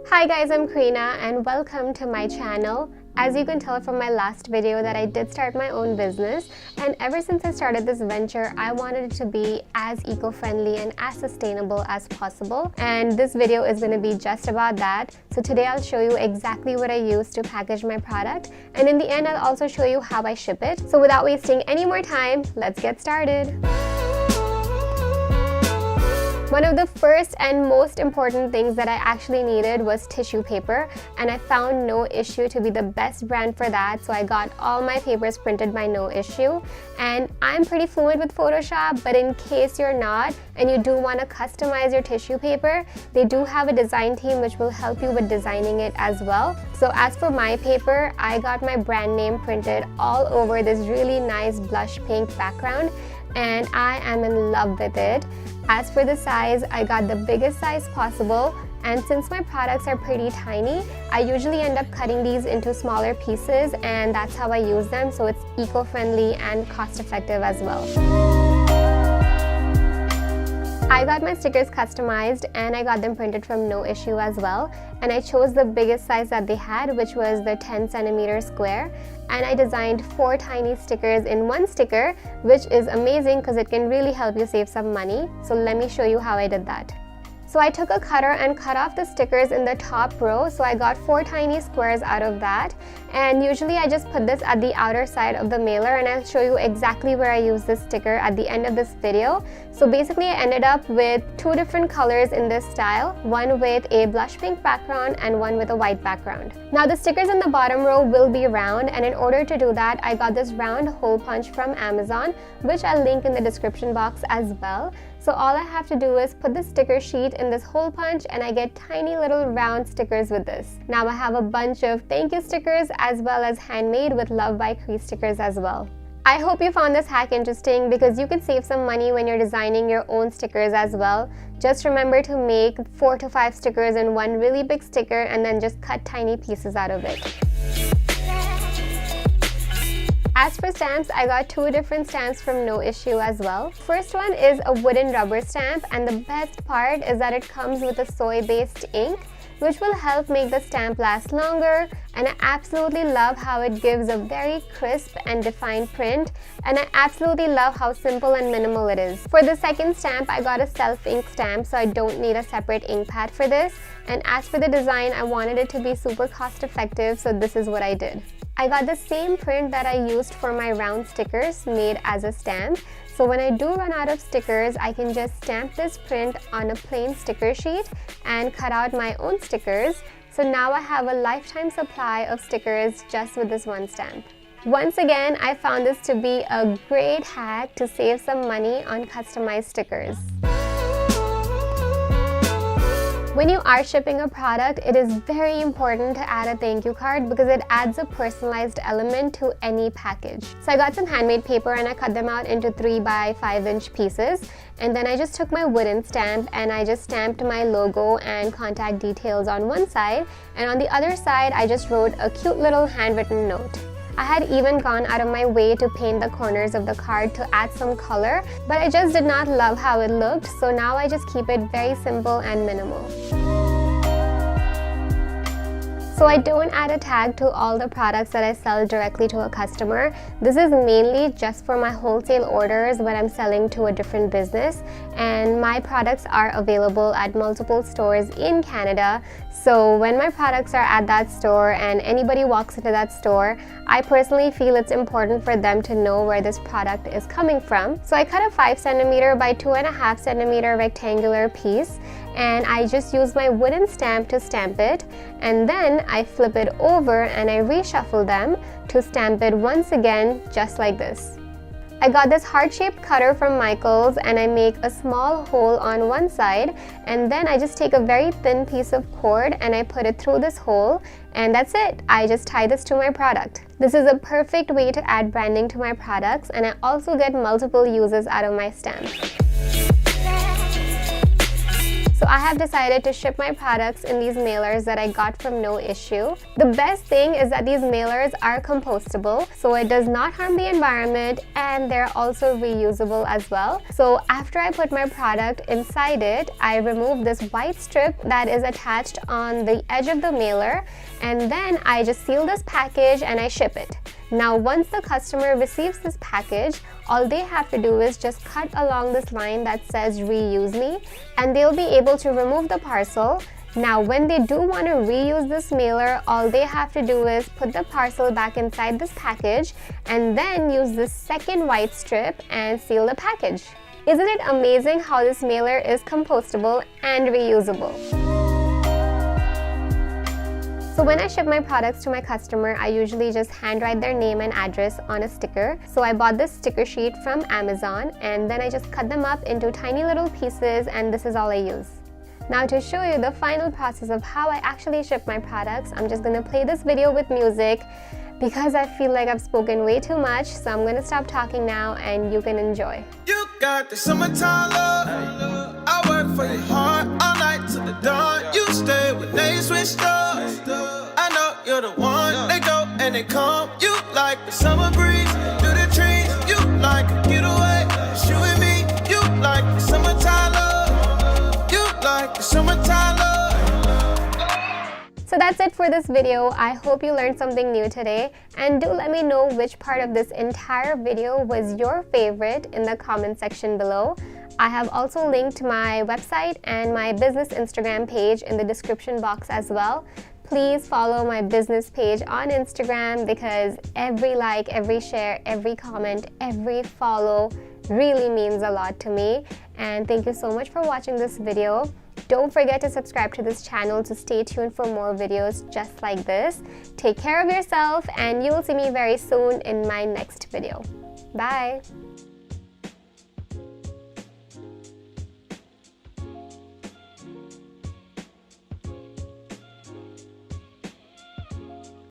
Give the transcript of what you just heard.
Hi guys, I'm Karina and welcome to my channel. As you can tell from my last video that I did start my own business, and ever since I started this venture, I wanted it to be as eco-friendly and as sustainable as possible. And this video is going to be just about that. So today I'll show you exactly what I use to package my product, and in the end I'll also show you how I ship it. So without wasting any more time, let's get started. One of the first and most important things that I actually needed was tissue paper, and I found No Issue to be the best brand for that, so I got all my papers printed by No Issue. And I'm pretty fluent with Photoshop, but in case you're not and you do want to customize your tissue paper, they do have a design team which will help you with designing it as well. So as for my paper, I got my brand name printed all over this really nice blush pink background, and I am in love with it. As for the size, I got the biggest size possible, and since my products are pretty tiny, I usually end up cutting these into smaller pieces, and that's how I use them, so it's eco-friendly and cost-effective as well. I got my stickers customized and I got them printed from No Issue as well, and I chose the biggest size that they had, which was the 10cm square, and I designed 4 tiny stickers in one sticker, which is amazing because it can really help you save some money. So let me show you how I did that. So I took a cutter and cut off the stickers in the top row, so I got 4 tiny squares out of that. And usually I just put this at the outer side of the mailer, and I'll show you exactly where I use this sticker at the end of this video. So basically I ended up with 2 different colors in this style, one with a blush pink background and one with a white background. Now the stickers in the bottom row will be round, and in order to do that I got this round hole punch from Amazon, which I'll link in the description box as well. So all I have to do is put the sticker sheet in this hole punch, and I get tiny little round stickers with this. Now I have a bunch of thank you stickers as well as handmade with Love by Cree stickers as well. I hope you found this hack interesting because you can save some money when you're designing your own stickers as well. Just remember to make 4 to 5 stickers in one really big sticker and then just cut tiny pieces out of it. As for stamps, I got 2 different stamps from No Issue as well. First one is a wooden rubber stamp, and the best part is that it comes with a soy-based ink, which will help make the stamp last longer, and I absolutely love how it gives a very crisp and defined print, and I absolutely love how simple and minimal it is. For the second stamp, I got a self-ink stamp, so I don't need a separate ink pad for this, and as for the design, I wanted it to be super cost effective, so this is what I did. I got the same print that I used for my round stickers made as a stamp. So when I do run out of stickers, I can just stamp this print on a plain sticker sheet and cut out my own stickers. So now I have a lifetime supply of stickers just with this one stamp. Once again, I found this to be a great hack to save some money on customized stickers. When you are shipping a product, it is very important to add a thank you card because it adds a personalized element to any package. So I got some handmade paper and I cut them out into 3 by 5 inch pieces, and then I just took my wooden stamp and I just stamped my logo and contact details on one side, and on the other side I just wrote a cute little handwritten note. I had even gone out of my way to paint the corners of the card to add some color, but I just did not love how it looked, so now I just keep it very simple and minimal. So I don't add a tag to all the products that I sell directly to a customer. This is mainly just for my wholesale orders when I'm selling to a different business, and my products are available at multiple stores in Canada. So when my products are at that store and anybody walks into that store, I personally feel it's important for them to know where this product is coming from. So I cut a 5cm by 2.5cm rectangular piece, and I just use my wooden stamp to stamp it, and then I flip it over and I reshuffle them to stamp it once again, just like this. I got this heart-shaped cutter from Michaels, and I make a small hole on one side, and then I just take a very thin piece of cord and I put it through this hole, and that's it. I just tie this to my product. This is a perfect way to add branding to my products, and I also get multiple uses out of my stamp. So I have decided to ship my products in these mailers that I got from No Issue. The best thing is that these mailers are compostable, so it does not harm the environment, and they're also reusable as well. So after I put my product inside it, I remove this white strip that is attached on the edge of the mailer, and then I just seal this package and I ship it. Now once the customer receives this package, all they have to do is just cut along this line that says reuse me, and they'll be able to remove the parcel. Now when they do want to reuse this mailer, all they have to do is put the parcel back inside this package and then use this second white strip and seal the package. Isn't it amazing how this mailer is compostable and reusable? So when I ship my products to my customer, I usually just handwrite their name and address on a sticker. So I bought this sticker sheet from Amazon, and then I just cut them up into tiny little pieces, and this is all I use. Now to show you the final process of how I actually ship my products, I'm just gonna play this video with music because I feel like I've spoken way too much, so I'm gonna stop talking now and you can enjoy. You got the summertime love. I work for your heart all night till the dawn. You stay when they switched up. I know you're the one. They go and they come. You like the summer breeze through the trees. You like a getaway. It's you and me. You like the summertime love. You like the summertime love. So that's it for this video. I hope you learned something new today, and do let me know which part of this entire video was your favorite in the comment section below. I have also linked my website and my business Instagram page in the description box as well. Please follow my business page on Instagram because every like, every share, every comment, every follow really means a lot to me. And thank you so much for watching this video. Don't forget to subscribe to this channel to stay tuned for more videos just like this. Take care of yourself, and you will see me very soon in my next video. Bye!